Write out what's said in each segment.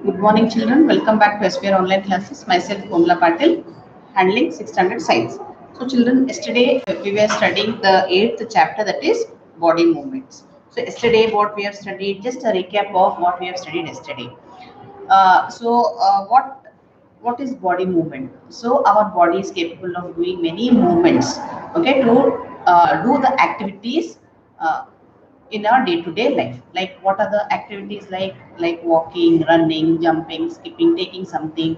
Good morning, children. Welcome back to SPR online classes. Myself, Komala Patil, handling 6th standard science. So, children, yesterday we were studying the 8th chapter, that is body movements. So, yesterday what we have studied, just a recap of what we have studied yesterday. What is body movement? So, our body is capable of doing many movements. Okay, to do the activities. In our day-to-day life, like what are the activities, like walking, running, jumping, skipping, taking something,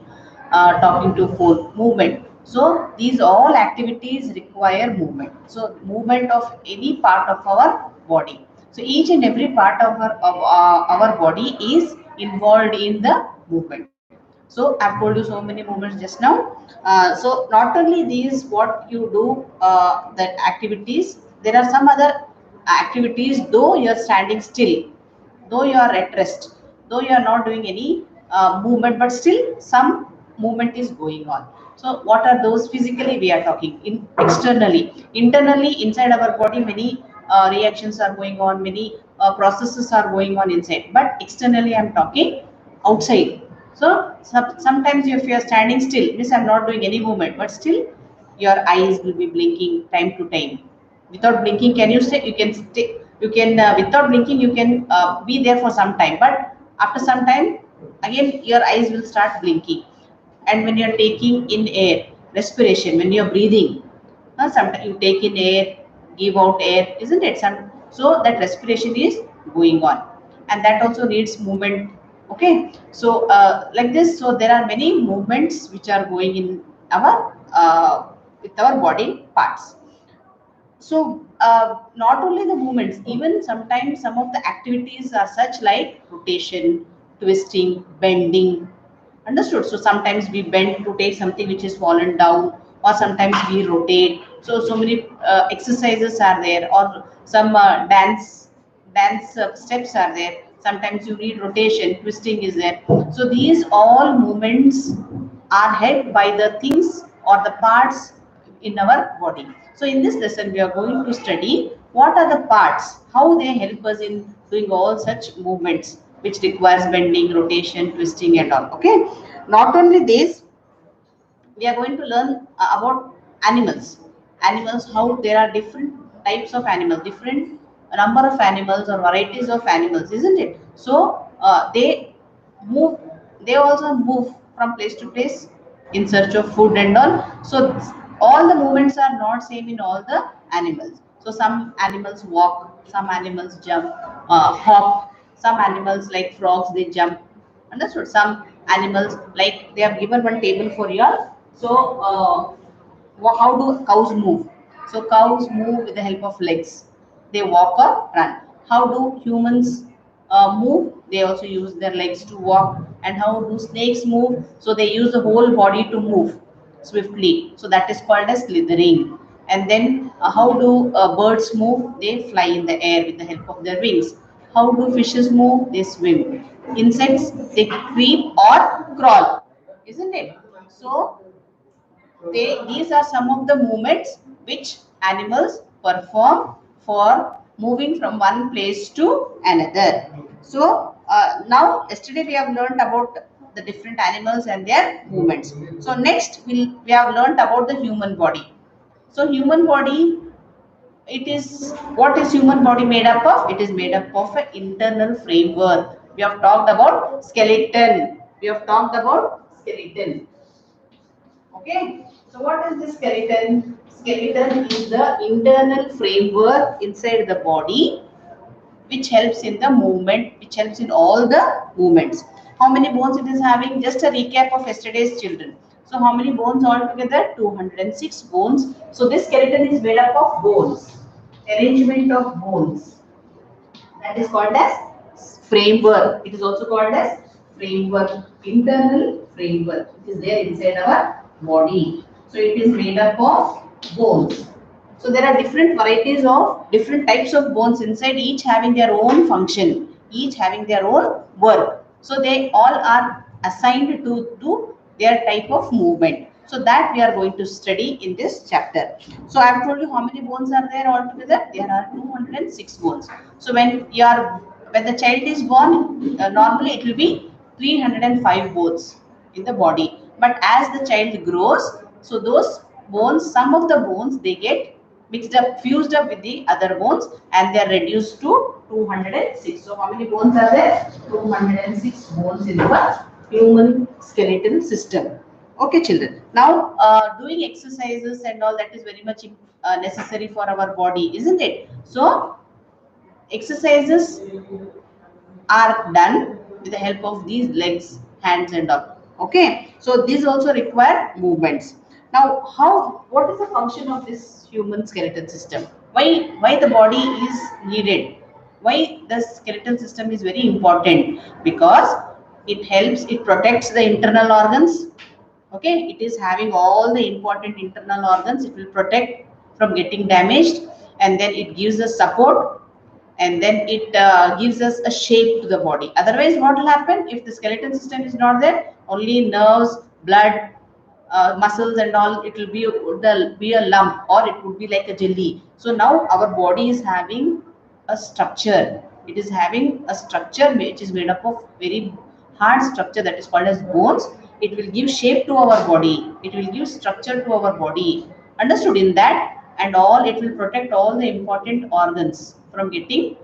talking to phone, movement. So these all activities require movement, so movement of any part of our body. So each and every part of our body is involved in the movement. So I've told you so many movements just now. So not only these what you do, that activities, there are some other activities, though you are standing still, though you are at rest, though you are not doing any movement, but still some movement is going on. So what are those? Physically we are talking, in externally. Internally, inside our body, many reactions are going on, many processes are going on inside, but externally I'm talking outside. So sometimes if you are standing still, means I'm not doing any movement, but still your eyes will be blinking time to time. Without blinking, can you stay? You can stay. You can, without blinking, you can be there for some time, but after some time, again your eyes will start blinking. And when you're taking in air, respiration, when you're breathing, sometimes you take in air, give out air, isn't it? So that respiration is going on, and that also needs movement. Okay, so like this, so there are many movements which are going in our with our body parts. So not only the movements, even sometimes some of the activities are such like rotation, twisting, bending. Understood? So sometimes we bend to take something which is fallen down, or sometimes we rotate. So many exercises are there, or some dance steps are there. Sometimes you need rotation, twisting is there. So these all movements are helped by the things or the parts in our body. So in this lesson, we are going to study what are the parts, how they help us in doing all such movements, which requires bending, rotation, twisting, and all. Okay. Not only this, we are going to learn about animals. Animals, how there are different types of animals, different number of animals or varieties of animals, isn't it? So they move, they also move from place to place in search of food and all. So all the movements are not same in all the animals. So some animals walk, some animals jump, hop. Some animals like frogs, they jump. Understood? Some animals, like they have given one table for you all. So how do cows move? So cows move with the help of legs. They walk or run. How do humans move? They also use their legs to walk. And how do snakes move? So they use the whole body to move swiftly. So that is called as slithering. And then how do birds move? They fly in the air with the help of their wings. How do fishes move? They swim. Insects, they creep or crawl, isn't it? So these are some of the movements which animals perform for moving from one place to another. So now yesterday we have learned about the different animals and their movements. So next we have learned about the human body. So human body, it is, what is human body made up of? It is made up of an internal framework. We have talked about skeleton. We have talked about skeleton. Okay, so what is the skeleton? Skeleton is the internal framework inside the body which helps in the movement, which helps in all the movements. How many bones it is having? Just a recap of yesterday's children. So how many bones altogether? 206 bones. So this skeleton is made up of bones, arrangement of bones. That is called as framework. It is also called as framework, internal framework. It is there inside our body. So it is made up of bones. So there are different varieties of different types of bones inside, each having their own function, each having their own work. So they all are assigned to do their type of movement. So that we are going to study in this chapter. So I have told you how many bones are there altogether. There are 206 bones. So when the child is born, normally it will be 305 bones in the body. But as the child grows, so those bones, some of the bones, they get mixed up, fused up with the other bones, and they are reduced to 206. So how many bones are there? 206 bones in the human skeletal system. Okay, children. Now, doing exercises and all, that is very much necessary for our body, isn't it? So, exercises are done with the help of these legs, hands, and all. Okay, so these also require movements. Now, what is the function of this human skeletal system? Why the body is needed? Why the skeletal system is very important? Because it protects the internal organs. Okay, it is having all the important internal organs. It will protect from getting damaged, and then it gives us support, and then it gives us a shape to the body. Otherwise, what will happen if the skeletal system is not there? Only nerves, blood, muscles and all, it will be a lump, or it would be like a jelly. So now our body is having a structure. It is having a structure which is made up of very hard structure, that is called as bones. It will give shape to our body. It will give structure to our body. Understood? In that and all, it will protect all the important organs from getting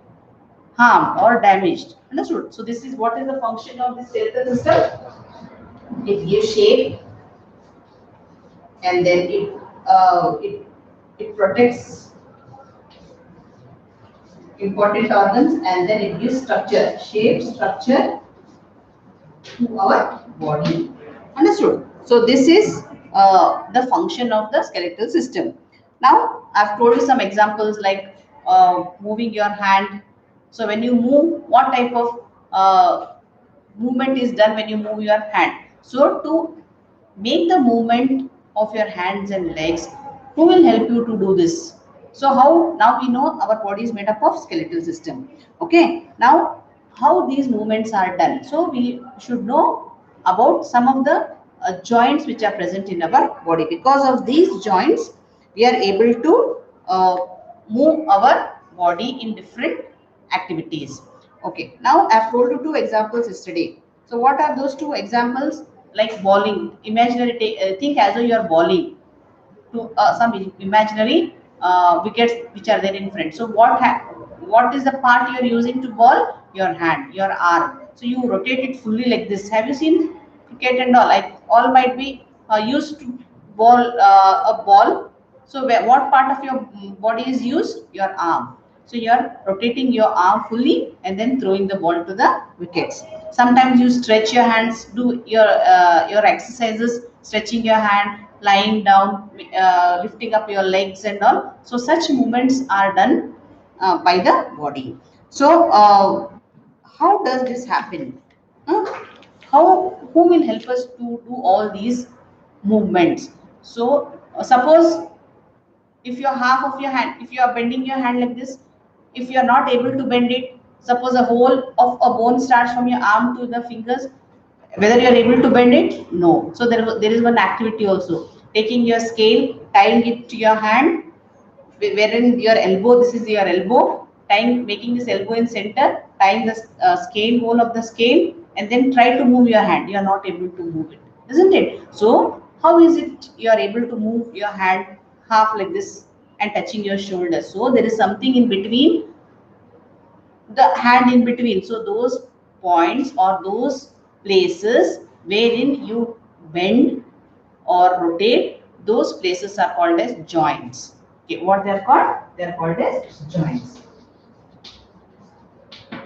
harmed or damaged. Understood? So this is what is the function of the skeletal system. It gives shape, and then it protects important organs, and then it gives structure, shape, structure to our body. Understood? So this is the function of the skeletal system. Now I've told you some examples like moving your hand. So when you move, what type of movement is done when you move your hand? So to make the movement of your hands and legs, who will help you to do this? So how, now we know our body is made up of skeletal system. Okay, now how these movements are done? So we should know about some of the joints which are present in our body. Because of these joints, we are able to move our body in different activities. Okay, now I've told you two examples yesterday. So what are those two examples? Like bowling, imaginary, think as though you are bowling to some imaginary wickets which are there in front. So what is the part you are using to ball? Your hand, your arm. So you rotate it fully like this. Have you seen cricket and all? Like all might be used to ball a ball. So what part of your body is used? Your arm. So you are rotating your arm fully and then throwing the ball to the wickets. Sometimes you stretch your hands, do your exercises, stretching your hand, lying down, lifting up your legs and all. So such movements are done by the body. So how does this happen? Huh? Who will help us to do all these movements? So suppose if you're half of your hand, if you are bending your hand like this, if you are not able to bend it, suppose a whole of a bone starts from your arm to the fingers, whether you are able to bend it? No. So there is one activity also, taking your scale, tying it to your hand, wherein your elbow, this is your elbow, tying, making this elbow in center, tying the scale, whole of the scale, and then try to move your hand. You are not able to move it, isn't it? So how is it you are able to move your hand half like this and touching your shoulder? So there is something in between, the hand in between. So those points or those places wherein you bend or rotate, those places are called as joints. Okay, what they are called? They are called as joints.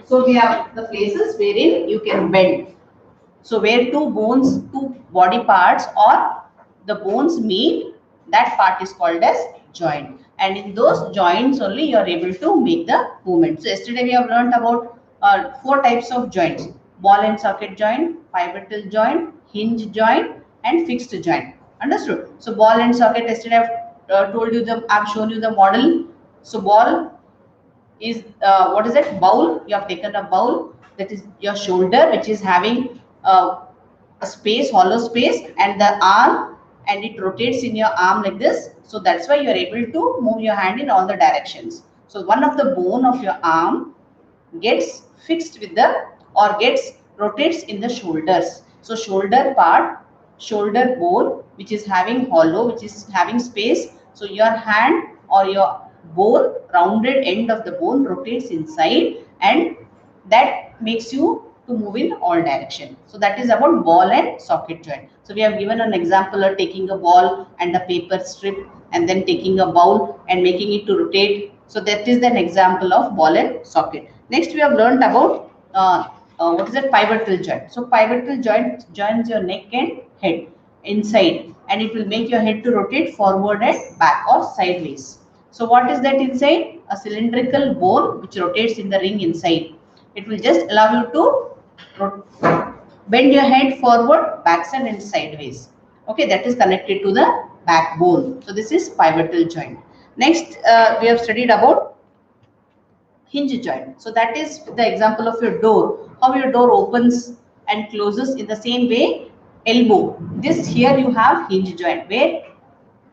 So we have the places wherein you can bend. So where two bones, two body parts or the bones meet, that part is called as joint. And in those joints only you are able to make the movement. So yesterday we have learned about four types of joints: ball and socket joint, pivotal joint, hinge joint, and fixed joint. Understood? So ball and socket, yesterday I've told you I've shown you the model. So ball is what is it? Bowl. You have taken a bowl, that is your shoulder, which is having a space, hollow space, and the arm, and it rotates in your arm like this. So that's why you are able to move your hand in all the directions. So one of the bone of your arm gets fixed with the, or gets rotates in the shoulders. So shoulder part, shoulder bone, which is having hollow, which is having space. So your hand or your bone, rounded end of the bone rotates inside, and that makes you to move in all direction. So that is about ball and socket joint. So we have given an example of taking a ball and a paper strip and then taking a bowl and making it to rotate. So that is an example of ball and socket. Next we have learned about what is that, pivotal joint. So pivotal joint joins your neck and head inside, and it will make your head to rotate forward and back or sideways. So what is that inside? A cylindrical bone which rotates in the ring inside. It will just allow you to bend your head forward, backside and sideways. Okay, that is connected to the backbone. So this is pivotal joint. Next, we have studied about hinge joint. So that is the example of your door. How your door opens and closes in the same way. Elbow. This here you have hinge joint where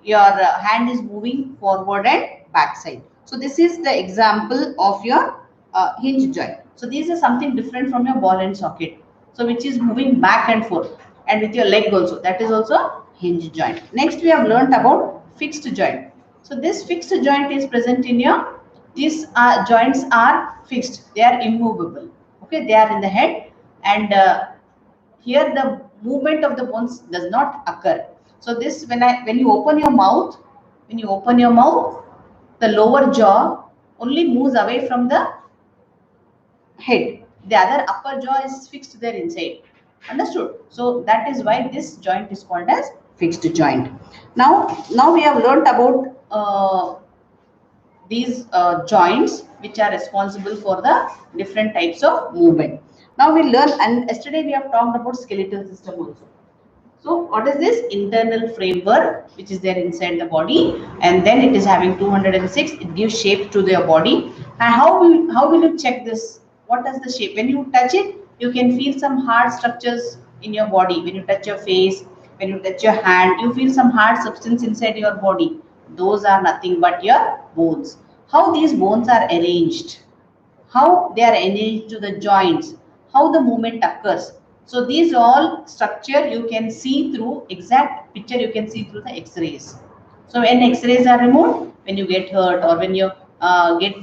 your hand is moving forward and backside. So this is the example of your hinge joint. So these are something different from your ball and socket. So which is moving back and forth, and with your leg also. That is also hinge joint. Next we have learnt about fixed joint. So this fixed joint is present in your, these joints are fixed. They are immovable. Okay, they are in the head, and here the movement of the bones does not occur. So this, when you open your mouth, the lower jaw only moves away from the head. The other upper jaw is fixed there inside. Understood? So that is why this joint is called as fixed joint. Now we have learnt about these joints which are responsible for the different types of movement. Now we learn, and yesterday we have talked about skeletal system also. So what is this? Internal framework which is there inside the body, and then it is having 206. It gives shape to their body. And how will you check this? What does the shape? When you touch it, you can feel some hard structures in your body. When you touch your face, when you touch your hand, you feel some hard substance inside your body. Those are nothing but your bones. How these bones are arranged? How they are arranged to the joints? How the movement occurs? So these all structure you can see through, exact picture you can see through the X-rays. So when X-rays are removed, when you get hurt or when you get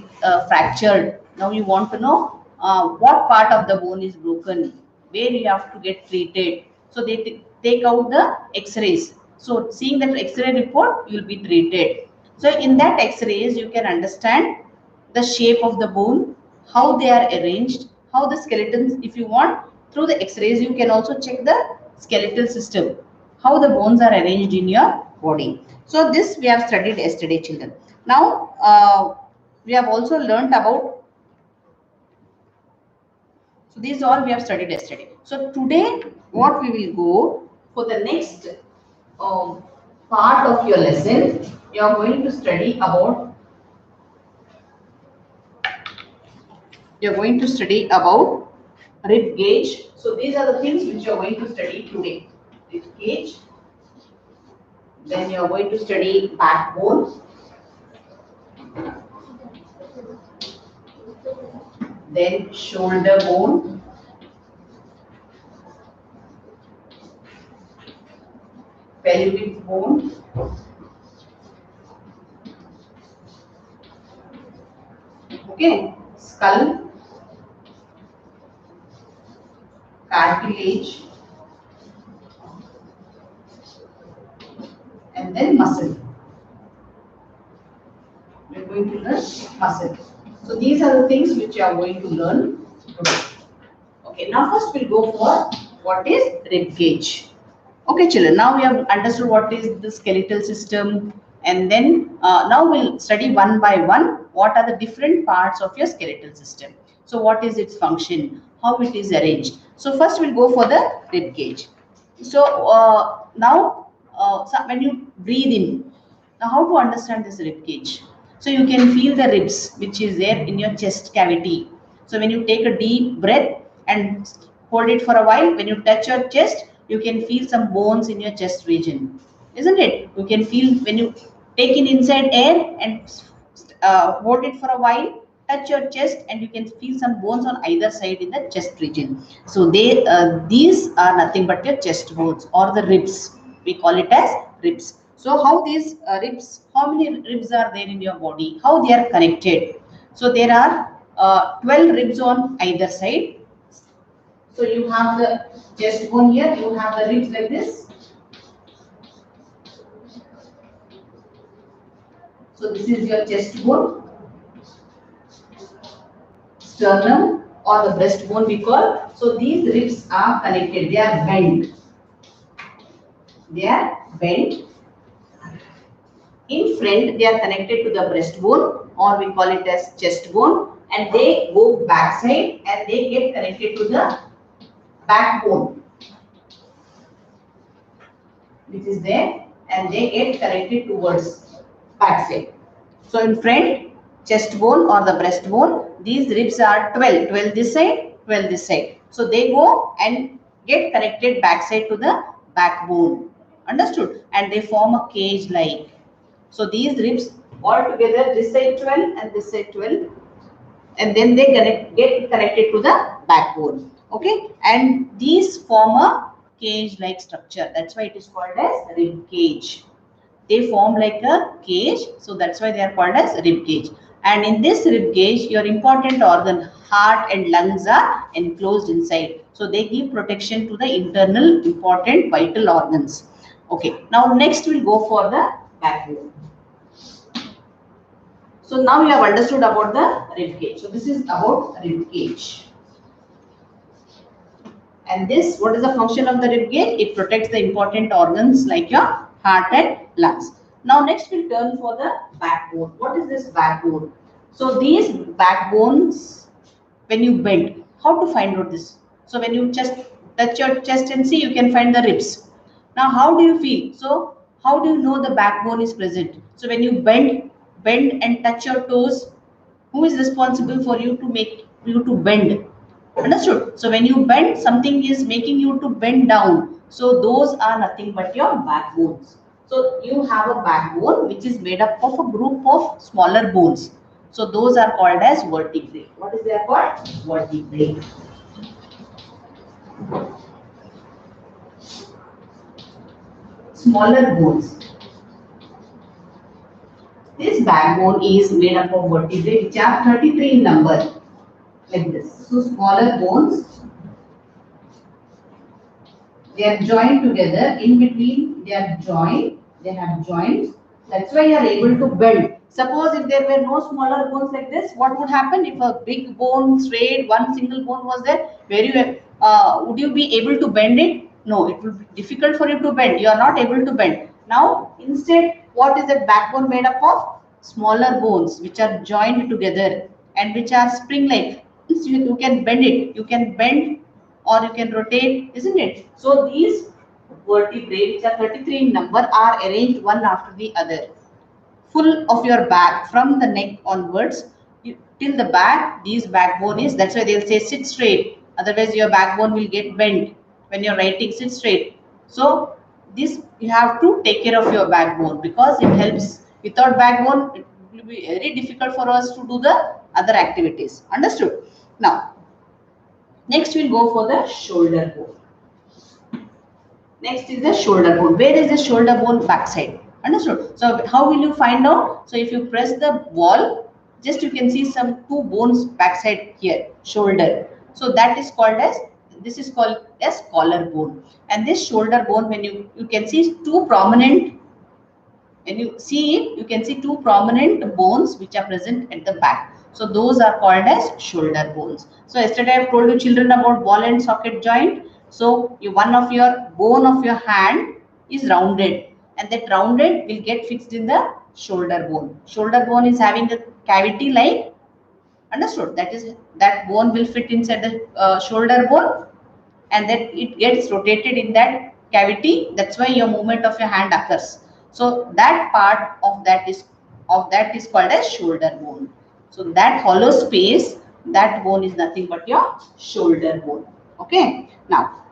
fractured, now you want to know what part of the bone is broken, where you have to get treated. So they take out the X-rays. So seeing that X-ray report, you will be treated. So in that X-rays, you can understand the shape of the bone, how they are arranged, how the skeletons, if you want, through the X-rays, you can also check the skeletal system, how the bones are arranged in your body. So this we have studied yesterday, children. Now we have also learnt about. So these all we have studied yesterday. So today, what we will go for the next part of your lesson, you are going to study about. You are going to study about rib cage. So these are the things which you are going to study today. Rib cage. Then you are going to study backbone. Then shoulder bone. Pelvic bone. Okay. Skull. Cartilage, and then muscle. We are going to learn muscle. So these are the things which you are going to learn today. Okay, now first we'll go for what is rib cage. Okay, children, now we have understood what is the skeletal system, and then now we'll study one by one what are the different parts of your skeletal system. So what is its function, how it is arranged. So first we'll go for the rib cage. So now so when you breathe in, now how to understand this rib cage? So you can feel the ribs which is there in your chest cavity. So when you take a deep breath and hold it for a while, when you touch your chest, you can feel some bones in your chest region, isn't it? You can feel when you take in inside air and hold it for a while, touch your chest and you can feel some bones on either side in the chest region. So these are nothing but your chest bones or the ribs. We call it as ribs. So how these ribs, how many ribs are there in your body? How they are connected? So there are 12 ribs on either side. So you have the chest bone here, you have the ribs like this. So this is your chest bone, sternum or the breastbone we call. So these ribs are connected, they are bent. They are bent. In front, they are connected to the breastbone or we call it as chest bone, and they go backside and they get connected to the backbone, which is there, and they get connected towards backside. So in front, chest bone or the breastbone, these ribs are 12, 12 this side, 12 this side. So they go and get connected backside to the backbone. Understood? And they form a cage like. So these ribs all together, this side 12 and this side 12, and then they get connected to the backbone. Okay, and these form a cage like structure. That's why it is called as rib cage. They form like a cage, so that's why they are called as rib cage. And in this rib cage, your important organ, heart and lungs are enclosed inside. So they give protection to the internal important vital organs. Okay, now next we'll go for the backbone. So now you have understood about the rib cage. So this is about rib cage. And this, what is the function of the rib cage? It protects the important organs like your heart and lungs. Now next we'll turn for the backbone. What is this backbone? So these backbones, when you bend, how to find out this? So when you just touch your chest and see, you can find the ribs. Now how do you feel? So how do you know the backbone is present? So when you bend and touch your toes, who is responsible for you to make you to bend? Understood? So when you bend, something is making you to bend down. So those are nothing but your backbones. So you have a backbone which is made up of a group of smaller bones. So those are called as vertebrae. What is they called? Vertebrae. Smaller bones. This backbone is made up of vertebrae which are 33 in number, like this. So smaller bones, they are joined together. In between, they are joined. They have joints. That's why you are able to bend. Suppose if there were no smaller bones like this, what would happen if a big bone straight, one single bone was there? Would you be able to bend it? No, it would be difficult for you to bend. You are not able to bend. Now, instead, what is that backbone made up of? Smaller bones which are joined together and which are spring-like. You can bend it. You can bend or you can rotate, isn't it? So these vertebrae, which are 33 in number, are arranged one after the other. Full of your back from the neck onwards till the back. These backbone is, that's why they'll say sit straight. Otherwise, your backbone will get bent when you're writing. Sit straight. So this you have to take care of your backbone because it helps. Without backbone, it will be very difficult for us to do the other activities. Understood? Now, next we'll go for the shoulder bone. Next is the shoulder bone. Where is the shoulder bone? Backside. Understood? So how will you find out? So if you press the wall, just you can see some two bones backside here, shoulder. So that is called as, this is called as collar bone. And this shoulder bone, when you can see two prominent, when you see it, you can see two prominent bones which are present at the back. So those are called as shoulder bones. So yesterday I have told you children about ball and socket joint. So one of your bone of your hand is rounded, and that rounded will get fixed in the shoulder bone. Shoulder bone is having a cavity like, understood? That is, that bone will fit inside the shoulder bone, and then it gets rotated in that cavity. That's why your movement of your hand occurs. So that part of that is called as shoulder bone. So that hollow space, that bone is nothing but your shoulder bone. Okay. Now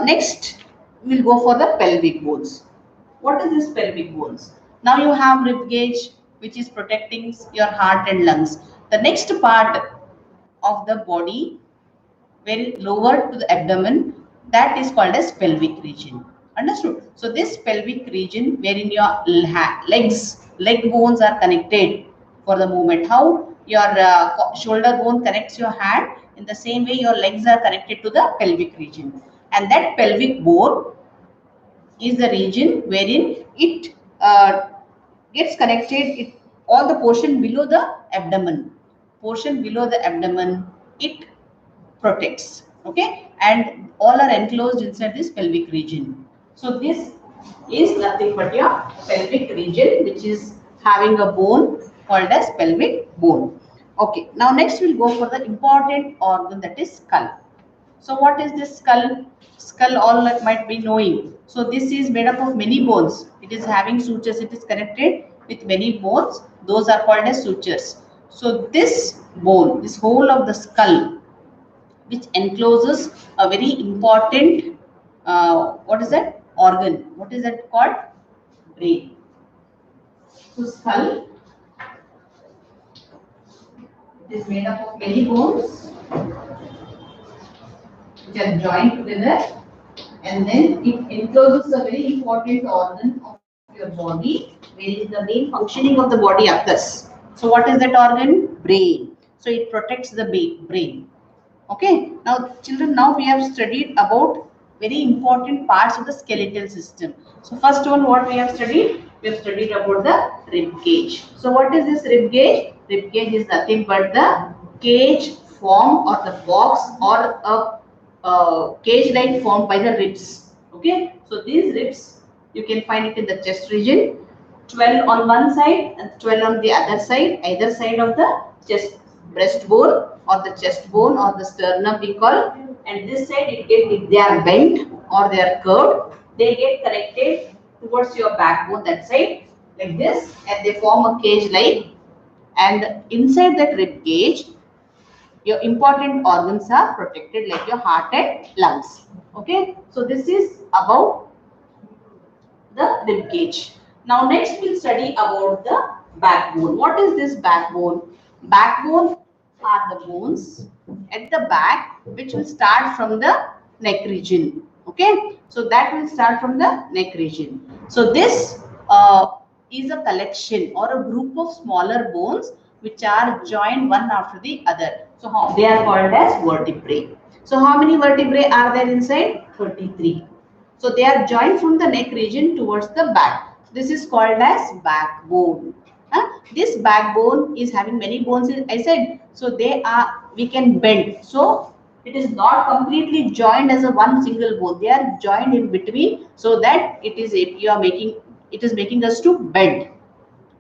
next we'll go for the pelvic bones. What is this pelvic bones? Now you have rib cage which is protecting your heart and lungs. The next part of the body, very lower to the abdomen, that is called as pelvic region. Understood? So this pelvic region wherein your leg bones are connected for the movement. How your shoulder bone connects your hand, in the same way your legs are connected to the pelvic region. And that pelvic bone is the region wherein it gets connected, all the portion below the abdomen. Portion below the abdomen, it protects, okay, and all are enclosed inside this pelvic region. So this is nothing but your pelvic region, which is having a bone called as pelvic bone. Okay, now next we'll go for the important organ, that is skull. So what is this skull? Skull, all that might be knowing. So this is made up of many bones. It is having sutures. It is connected with many bones. Those are called as sutures. So this bone, this whole of the skull, which encloses a very important, what is that organ? What is that called? Brain. So skull is made up of many bones which are joined together, and then it encloses a very important organ of your body, where is the main functioning of the body occurs. So what is that organ? Brain. So it protects the brain. Okay. Now children, now we have studied about very important parts of the skeletal system. So first one, what we have studied? We have studied about the rib cage. So what is this rib cage? Rib cage is nothing but the cage form or the box or a cage like formed by the ribs. Okay, so these ribs, you can find it in the chest region, 12 on one side and 12 on the other side, either side of the chest, breastbone or the chest bone or the sternum we call. And this side, if they are bent or they are curved, they get connected towards your backbone, that side, like this, and they form a cage like. And inside that rib cage, your important organs are protected, like your heart and lungs. Okay, so this is about the rib cage. Now next we'll study about the backbone. What is this backbone? Backbone are the bones at the back which will start from the neck region. Okay, so that will start from the neck region. So this is a collection or a group of smaller bones which are joined one after the other. So they are called as vertebrae. So how many vertebrae are there inside? 33. So they are joined from the neck region towards the back. This is called as backbone. This backbone is having many bones, I said. So we can bend. So it is not completely joined as a one single bone. They are joined in between, so that it is making us to bend.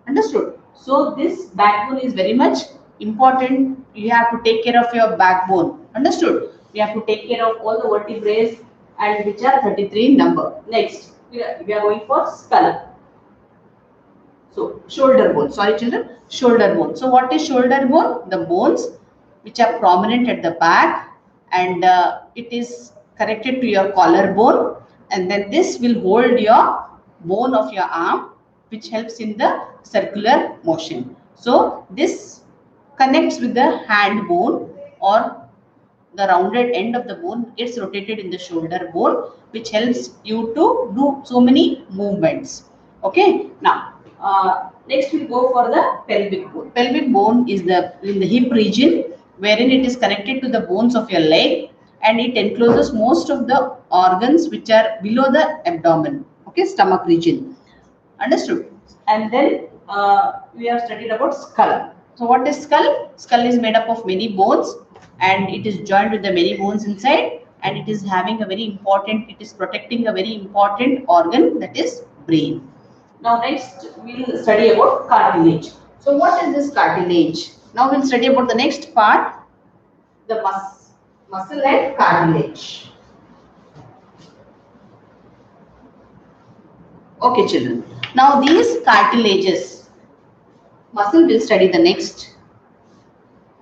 Understood? So this backbone is very much important. You have to take care of your backbone. Understood? We have to take care of all the vertebrae, and which are 33 in number. Next, we are going for skull. So shoulder bone. Sorry children, shoulder bone. So what is shoulder bone? The bones which are prominent at the back, and it is connected to your collarbone, and then this will hold your bone of your arm, which helps in the circular motion. So this connects with the hand bone, or the rounded end of the bone gets rotated in the shoulder bone, which helps you to do so many movements. Okay. Now next we go for the pelvic bone. Pelvic bone is in the hip region, wherein it is connected to the bones of your leg, and it encloses most of the organs which are below the abdomen. Okay, stomach region. Understood? And then we have studied about skull. So what is skull? Skull is made up of many bones, and it is joined with the many bones inside, and it is having a very important, it is protecting a very important organ, that is brain. Now next we will study about cartilage. So what is this cartilage? Now we will study about the next part, the muscle and cartilage. Okay children. Now these cartilages, muscle will study the next.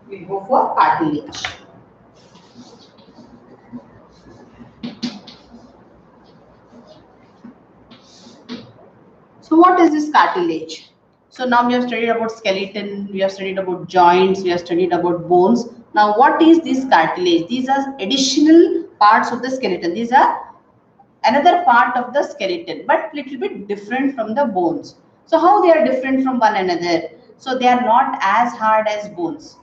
We go for cartilage. So what is this cartilage? So now we have studied about skeleton, we have studied about joints, we have studied about bones. Now what is this cartilage? These are additional parts of the skeleton. These are another part of the skeleton, but little bit different from the bones. So how they are different from one another? So they are not as hard as bones.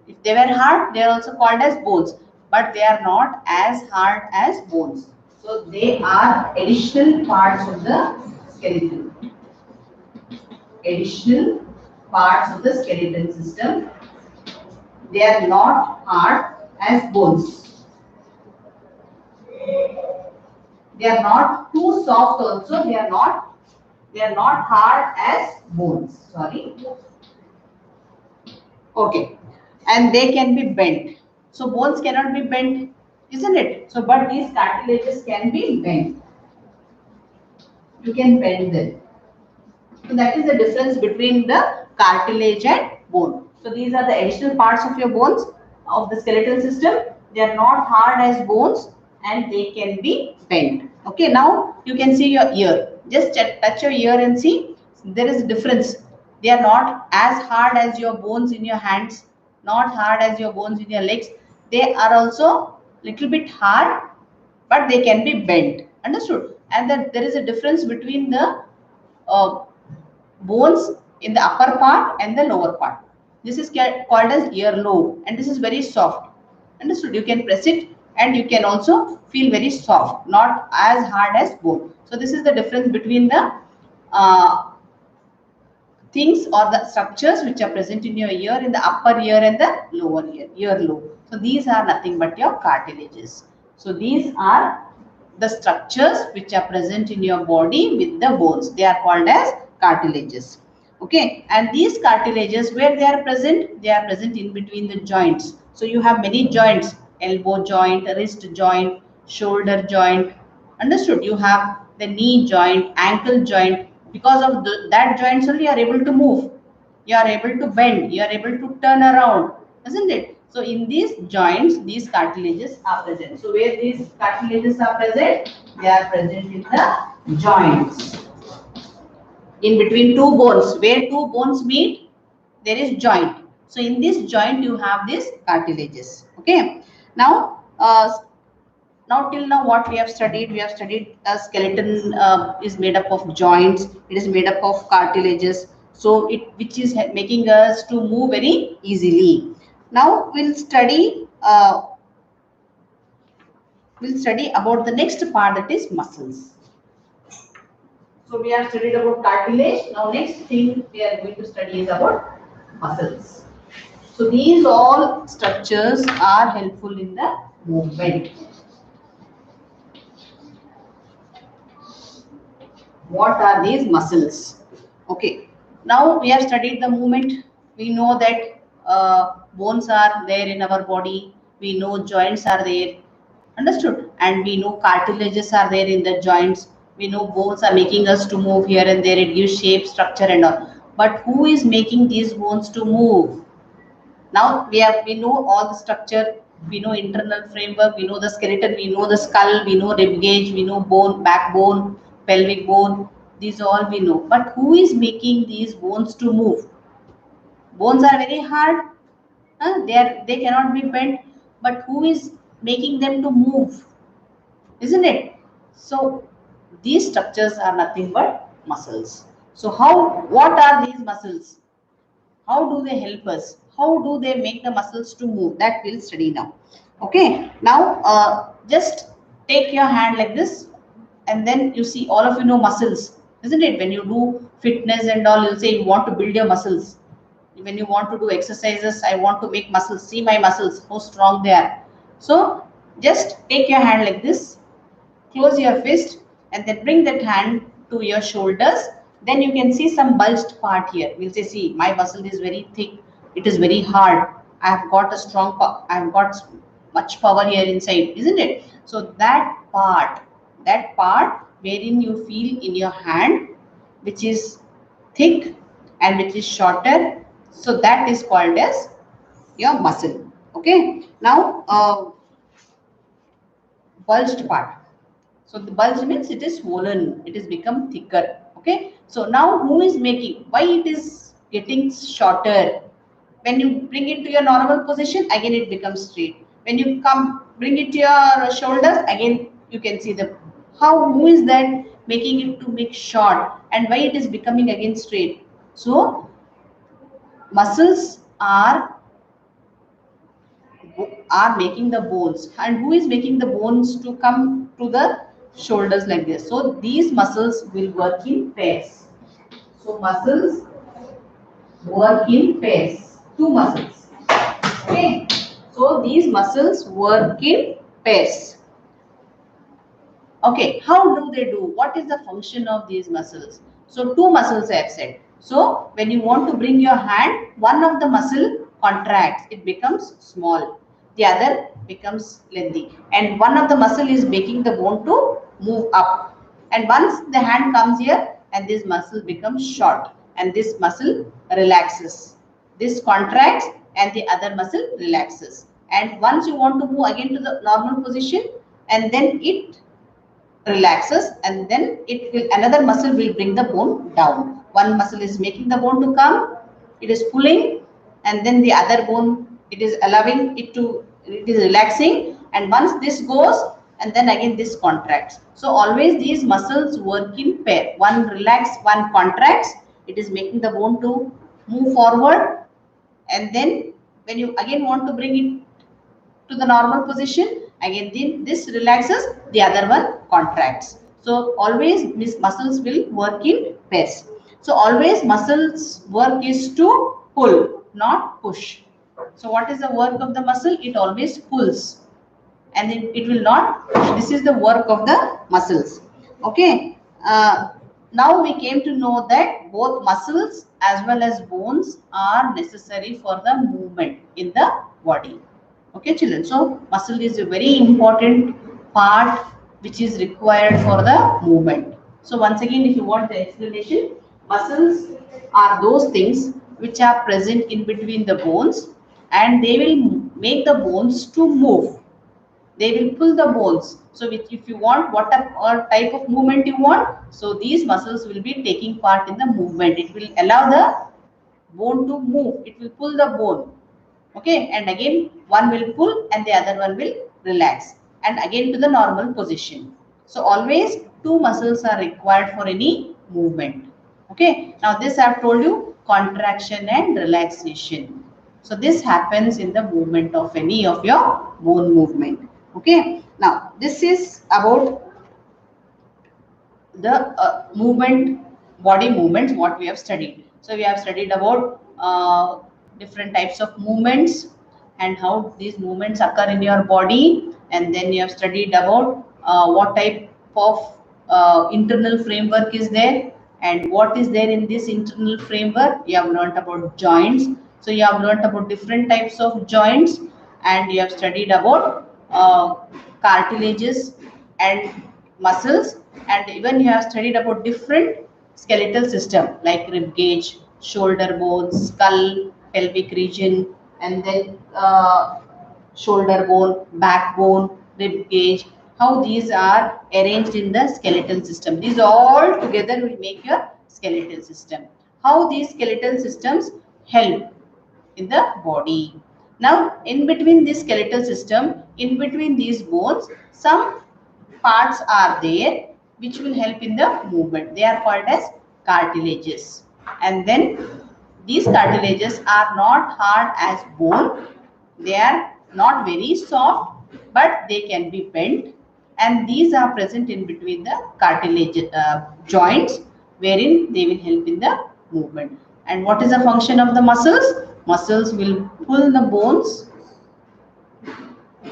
If they were hard, they are also called as bones, but they are not as hard as bones. So they are additional parts of the skeleton. Additional parts of the skeleton system. They are not hard as bones. They are not too soft also. They are not hard as bones. Sorry. Okay. And they can be bent. So bones cannot be bent, isn't it? So but these cartilages can be bent. You can bend them. So that is the difference between the cartilage and bone. So these are the additional parts of your bones of the skeletal system. They are not hard as bones and they can be bent. Okay, now you can see your ear. Just touch your ear and see there is a difference. They are not as hard as your bones in your hands, not hard as your bones in your legs. They are also little bit hard, but they can be bent. Understood? And then there is a difference between the uh, bones in the upper part and the lower part. This is called as earlobe, and this is very soft. Understood? You can press it and you can also feel very soft, not as hard as bone. So this is the difference between the uh, things or the structures which are present in your ear, in the upper ear and the lower ear, earlobe. So these are nothing but your cartilages. So these are the structures which are present in your body with the bones. They are called as cartilages. Okay, and these cartilages, where they are present? They are present in between the joints. So you have many joints: elbow joint, wrist joint, shoulder joint. Understood? You have the knee joint, ankle joint. Because of that joints only you are able to move. You are able to bend. You are able to turn around, isn't it? So in these joints, these cartilages are present. So where these cartilages are present? They are present in the joints. In between two bones, where two bones meet, there is joint. So in this joint, you have these cartilages. Okay. Now till now what we have studied, a skeleton is made up of joints. It is made up of cartilages. So it which is making us to move very easily. Now we'll study about the next part, that is muscles. So we have studied about cartilage. Now next thing we are going to study is about muscles. So these all structures are helpful in the movement. What are these muscles? Okay. Now we have studied the movement. We know that bones are there in our body. We know joints are there. Understood? And we know cartilages are there in the joints. We know bones are making us to move here and there. It gives shape, structure and all. But who is making these bones to move? Now we know all the structure. We know internal framework. We know the skeleton. We know the skull. We know ribcage. We know bone, backbone, pelvic bone. These all we know. But who is making these bones to move? Bones are very hard. They cannot be bent. But who is making them to move? Isn't it? So these structures are nothing but muscles. So what are these muscles? How do they help us? How do they make the muscles to move? That we'll study now. Okay. Now just take your hand like this, and then you see, all of you know muscles, isn't it? When you do fitness and all, you'll say you want to build your muscles. When you want to do exercises, I want to make muscles. See my muscles, how strong they are. So just take your hand like this, close your fist, and then bring that hand to your shoulders. Then you can see some bulged part here. We'll say, see, my muscle is very thick, it is very hard, I have got a strong I have got much power here inside, isn't it? So that part wherein you feel in your hand, which is thick and which is shorter, so that is called as your muscle. Okay. Now bulged part. So the bulge means it is swollen, it is become thicker. Okay. So now who is making, why it is getting shorter? When you bring it to your normal position, again it becomes straight. When you come bring it to your shoulders, again you can see the how, who is that making it to make short, and why it is becoming again straight. So muscles are making the bones, and who is making the bones to come to the shoulders like this. So these muscles will work in pairs. So muscles work in pairs, two muscles. Okay, so these muscles work in pairs. Okay, how do they do? What is the function of these muscles? So two muscles I have said. So when you want to bring your hand, one of the muscle contracts, it becomes small. The other becomes lengthy. And one of the muscle is making the bone to move up. And once the hand comes here, and this muscle becomes short, and this muscle relaxes. This contracts and the other muscle relaxes. And once you want to move again to the normal position, and then it relaxes, and then it will, another muscle will bring the bone down. One muscle is making the bone to come, it is pulling, and then the other bone, it is allowing it to, it is relaxing, and once this goes, and then again this contracts. So always these muscles work in pair, one relax, one contracts, it is making the bone to move forward, and then when you again want to bring it to the normal position, again this relaxes, the other one contracts. So always these muscles will work in pairs. So always muscles work is to pull, not push. So what is the work of the muscle? It always pulls, and it will not push. This is the work of the muscles. Okay, now we came to know that both muscles as well as bones are necessary for the movement in the body. Okay, children. So muscle is a very important part which is required for the movement. So once again, if you want the explanation, muscles are those things which are present in between the bones, and they will make the bones to move. They will pull the bones. So if you want what type of movement you want, so these muscles will be taking part in the movement. It will allow the bone to move. It will pull the bone. Okay, and again one will pull and the other one will relax, and again to the normal position. So always two muscles are required for any movement. Okay, now this I have told you, contraction and relaxation. So this happens in the movement of any of your bone movement. Okay, now this is about the movement, body movements, what we have studied. So we have studied about different types of movements and how these movements occur in your body, and then you have studied about what type of internal framework is there, and what is there in this internal framework. You have learned about joints. So you have learned about different types of joints, and you have studied about cartilages and muscles, and even you have studied about different skeletal system like ribcage, shoulder bones, skull, pelvic region, and then shoulder bone, backbone, rib cage, how these are arranged in the skeletal system. These all together will make your skeletal system. How these skeletal systems help in the body. Now, in between this skeletal system, in between these bones, some parts are there which will help in the movement. They are called as cartilages. And then these cartilages are not hard as bone. They are not very soft, but they can be bent. And these are present in between the cartilage joints, wherein they will help in the movement. And what is the function of the muscles? Muscles will pull the bones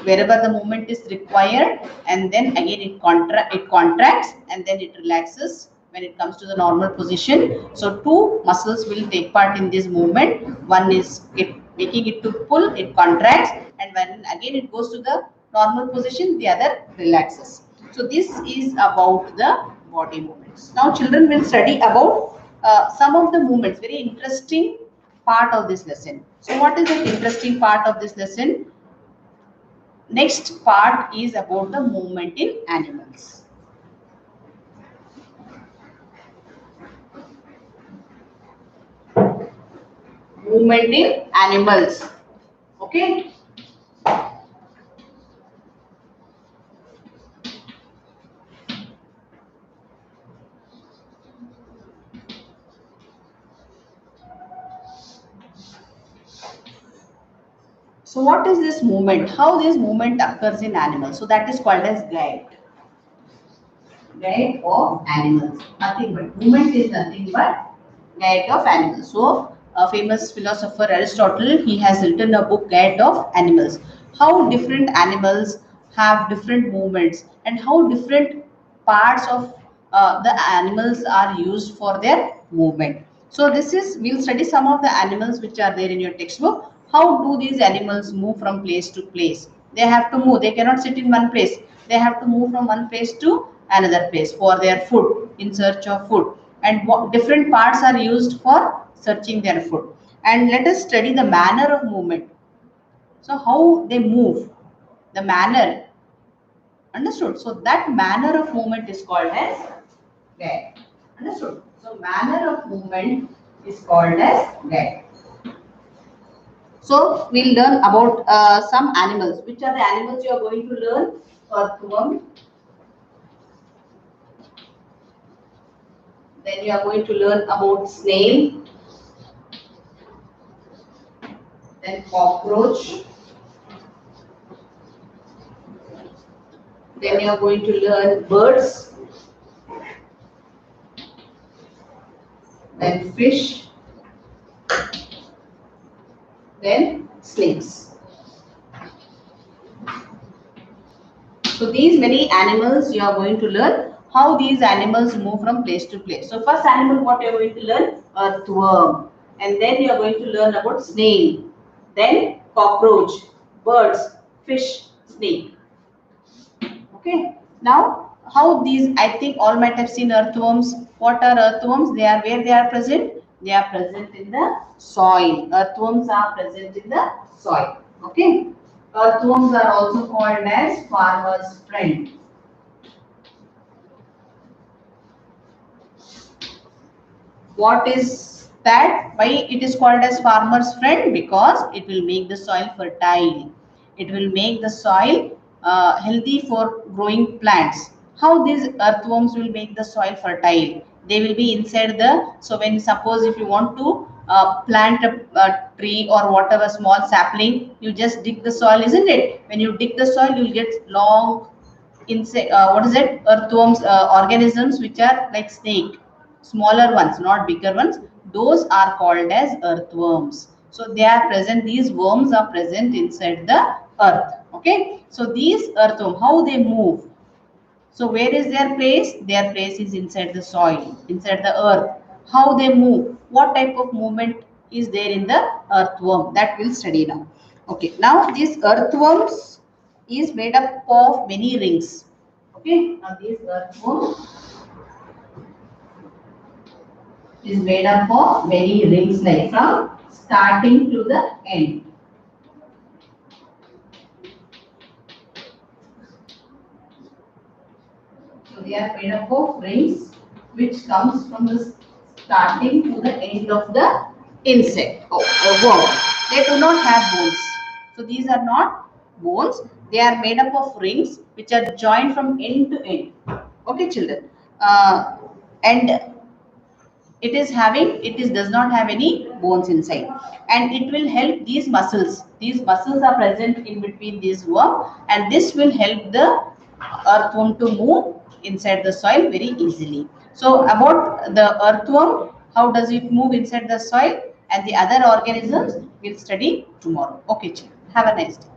wherever the movement is required, and then again it contracts, and then it relaxes when it comes to the normal position. So two muscles will take part in this movement. One is making it to pull, it contracts, and when again it goes to the normal position, the other relaxes. So this is about the body movements. Now children will study about some of the movements, very interesting part of this lesson. So what is the interesting part of this lesson? Next part is about the movement in animals. movement in animals. Okay. So what is this movement? How this movement occurs in animals? So that is called as gait. Gait of animals. Nothing but movement is nothing but gait of animals. So a famous philosopher Aristotle, he has written a book, Gait of Animals. How different animals have different movements and how different parts of the animals are used for their movement. So this is, we'll study some of the animals which are there in your textbook. How do these animals move from place to place? They have to move. They cannot sit in one place. They have to move from one place to another place for their food, in search of food. And what different parts are used for searching their food. And let us study the manner of movement. So how they move, the manner. Understood? So that manner of movement is called as gait. Understood? So manner of movement is called as gait. So we'll learn about some animals. Which are the animals you are going to learn? Earthworm. Then you are going to learn about snail. Then cockroach. Then you are going to learn birds. Then fish. Then snakes. So these many animals you are going to learn how these animals move from place to place. So first animal what you are going to learn? Earthworm. And then you are going to learn about snail. Then cockroach, birds, fish, snake. Okay. Now how these, I think all might have seen earthworms. What are earthworms? They are where they are present? They are present in the soil. Earthworms are present in the soil. Okay. Earthworms are also called as farmer's friend. What is that? Why it is called as farmer's friend? Because it will make the soil fertile. It will make the soil healthy for growing plants. How these earthworms will make the soil fertile? They will be inside the, so when suppose if you want to plant a tree or whatever small sapling, you just dig the soil, isn't it? When you dig the soil, you will get long insect, what is it, earthworms, organisms which are like snake, smaller ones, not bigger ones. Those are called as earthworms. So they are present, these worms are present inside the earth. Okay, so these earthworm, how they move? So where is their place? Their place is inside the soil, inside the earth. How they move, what type of movement is there in the earthworm, that we'll study now. Okay, now these earthworms is made up of many rings. Okay, now this earthworm is made up of many rings, like from starting to the end. So they are made up of rings which comes from the starting to the end of the insect or worm. They do not have bones. So these are not bones. They are made up of rings which are joined from end to end. Okay, children. And it is having, it is does not have any bones inside, and it will help these muscles. These muscles are present in between these worm, and this will help the earthworm to move inside the soil very easily. So about the earthworm, how does it move inside the soil, and the other organisms we'll study tomorrow. Okay, children, have a nice day.